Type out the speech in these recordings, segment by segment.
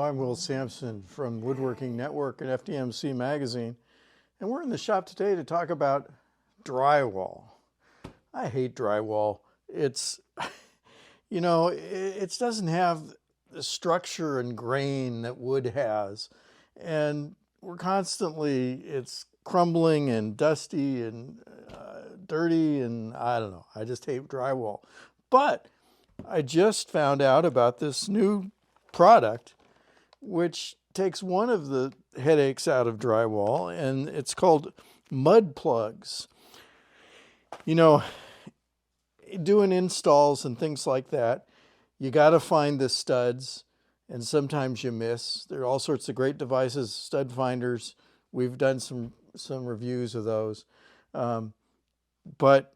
I'm Will Sampson from Woodworking Network and FDMC Magazine, and we're in the shop today to talk about drywall. I hate drywall. It's, it doesn't have the structure and grain that wood has, and it's crumbling and dusty and dirty, and I don't know. I just hate drywall. But I just found out about this new product which takes one of the headaches out of drywall, and it's called mud plugs. Doing installs and things like that, you got to find the studs, and sometimes you miss. There are all sorts of great devices, stud finders. We've done some reviews of those. But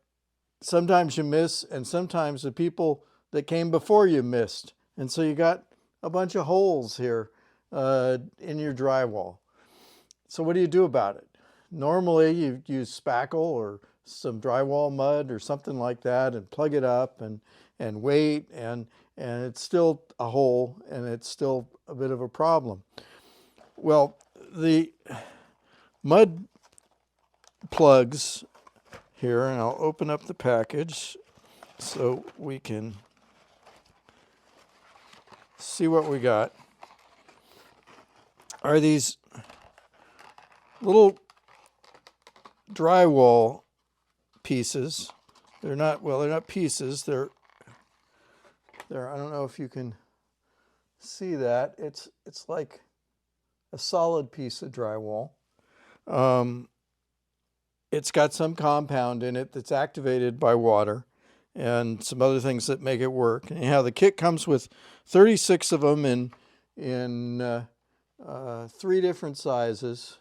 sometimes you miss, and sometimes the people that came before you missed. And so you got a bunch of holes here in your drywall. So what do you do about it? Normally you use spackle or some drywall mud or something like that and plug it up and wait, and it's still a hole and it's still a bit of a problem. Well, the mud plugs here, and I'll open up the package so we can see what we got, are these little drywall pieces. They're not pieces. They're I don't know if you can see that. It's like a solid piece of drywall. It's got some compound in it that's activated by water and some other things that make it work. Anyhow, the kit comes with 36 of them in 3 different sizes.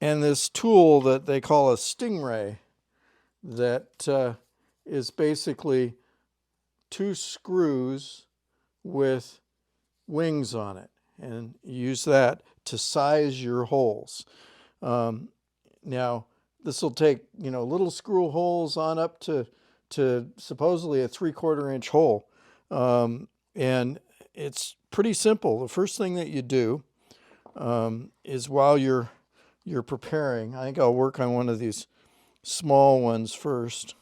And this tool that they call a stingray that is basically 2 screws with wings on it. And you use that to size your holes. Now, this will take, little screw holes on up to supposedly a 3/4 inch hole. And it's pretty simple. The first thing that you do is while you're preparing, I think I'll work on one of these small ones first.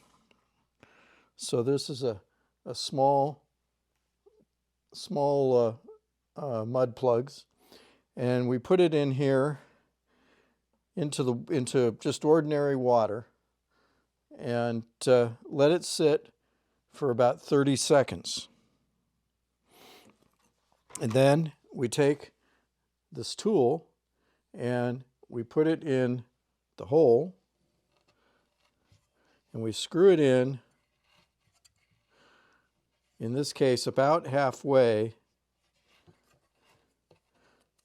So this is a small mud plugs, and we put it in here into just ordinary water and let it sit for about 30 seconds. And then we take this tool and we put it in the hole and we screw it in this case, about halfway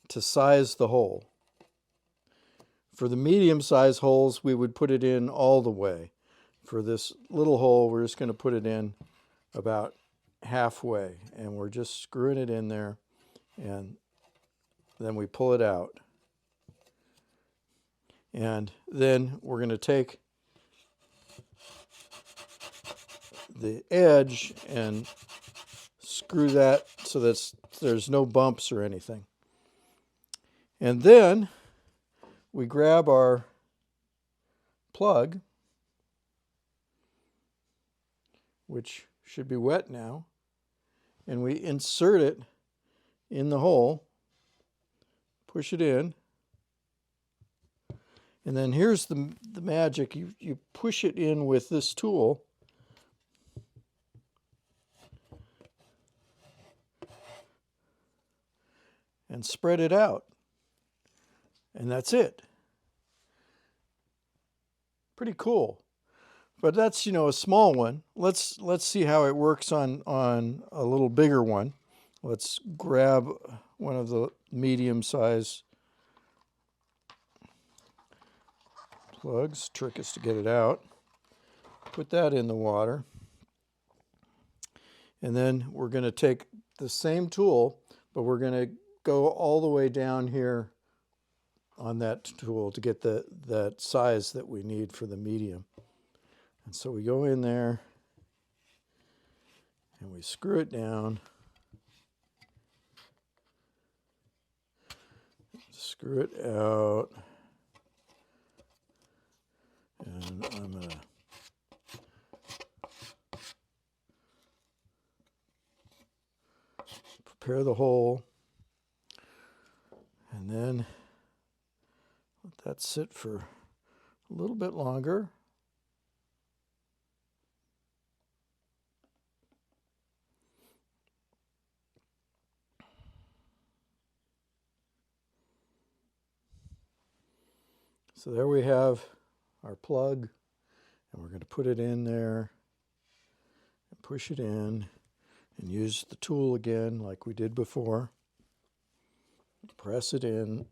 to size the hole. For the medium-sized holes, we would put it in all the way. For this little hole, we're just going to put it in about halfway, and we're just screwing it in there, and then we pull it out. And then we're going to take the edge and screw that so that there's no bumps or anything. And then we grab our plug, which should be wet now, and we insert it in the hole, push it in, and then here's the magic. You push it in with this tool, and spread it out. And that's it. Pretty cool. But that's, a small one. Let's see how it works on a little bigger one. Let's grab one of the medium-sized plugs. Trick is to get it out. Put that in the water. And then we're going to take the same tool, but we're going to go all the way down here on that tool to get that size that we need for the medium. And so we go in there and we screw it down screw it out. And I'm going to prepare the hole. And then let that sit for a little bit longer. So there we have our plug, and we're going to put it in there and push it in and use the tool again like we did before. Press it in.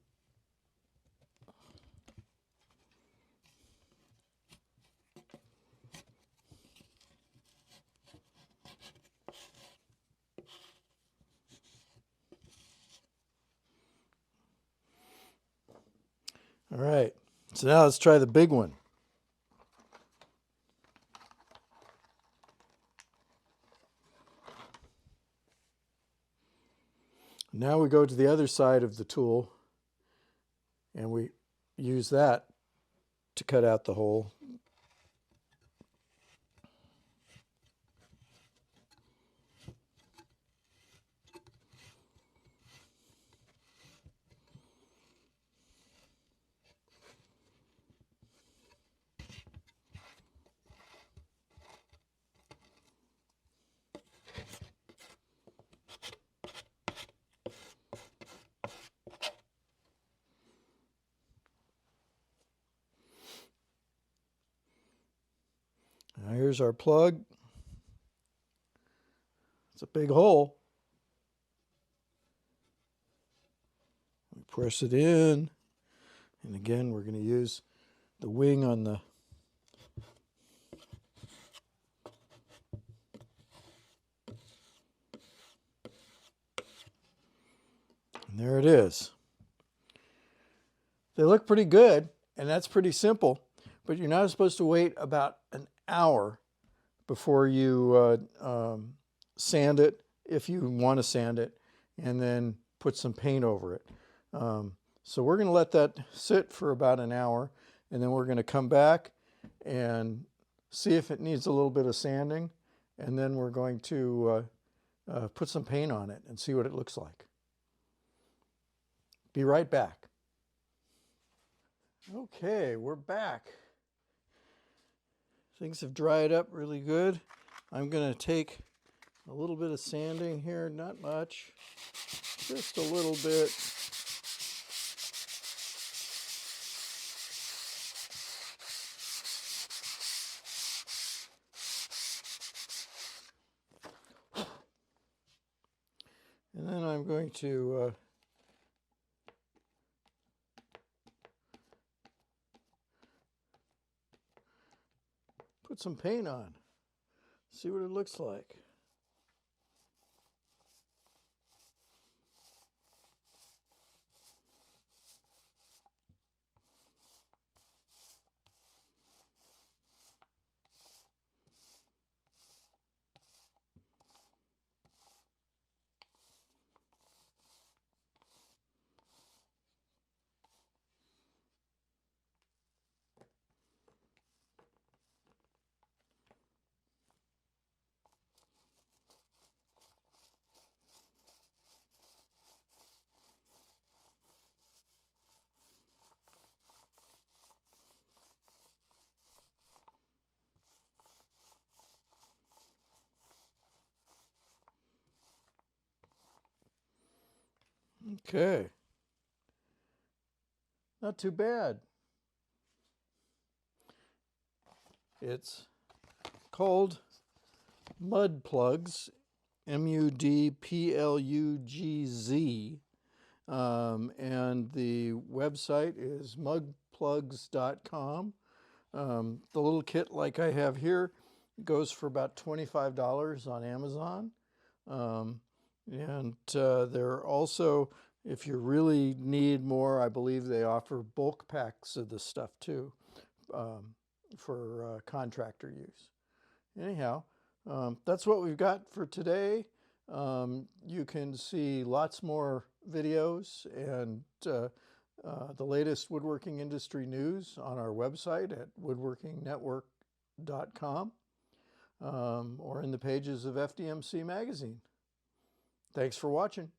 All right, so now let's try the big one. Now we go to the other side of the tool and we use that to cut out the hole. Now here's our plug. It's a big hole. We press it in, and again we're going to use the wing on the and there it is. They look pretty good, and that's pretty simple, but you're not supposed to wait about an hour before you sand it, if you want to sand it, and then put some paint over it. So we're going to let that sit for about an hour, and then we're going to come back and see if it needs a little bit of sanding, and then we're going to put some paint on it and see what it looks like. Be right back. Okay, we're back. Things have dried up really good. I'm going to take a little bit of sanding here, not much, just a little bit. And then I'm going to put some paint on, see what it looks like. Okay, not too bad. It's called Mud Plugs, MUDPLUGZ, and the website is mudplugs.com. The little kit like I have here goes for about $25 on Amazon. They're also, if you really need more, I believe they offer bulk packs of this stuff too, for contractor use. Anyhow, that's what we've got for today. You can see lots more videos and the latest woodworking industry news on our website at woodworkingnetwork.com or in the pages of FDMC magazine. Thanks for watching.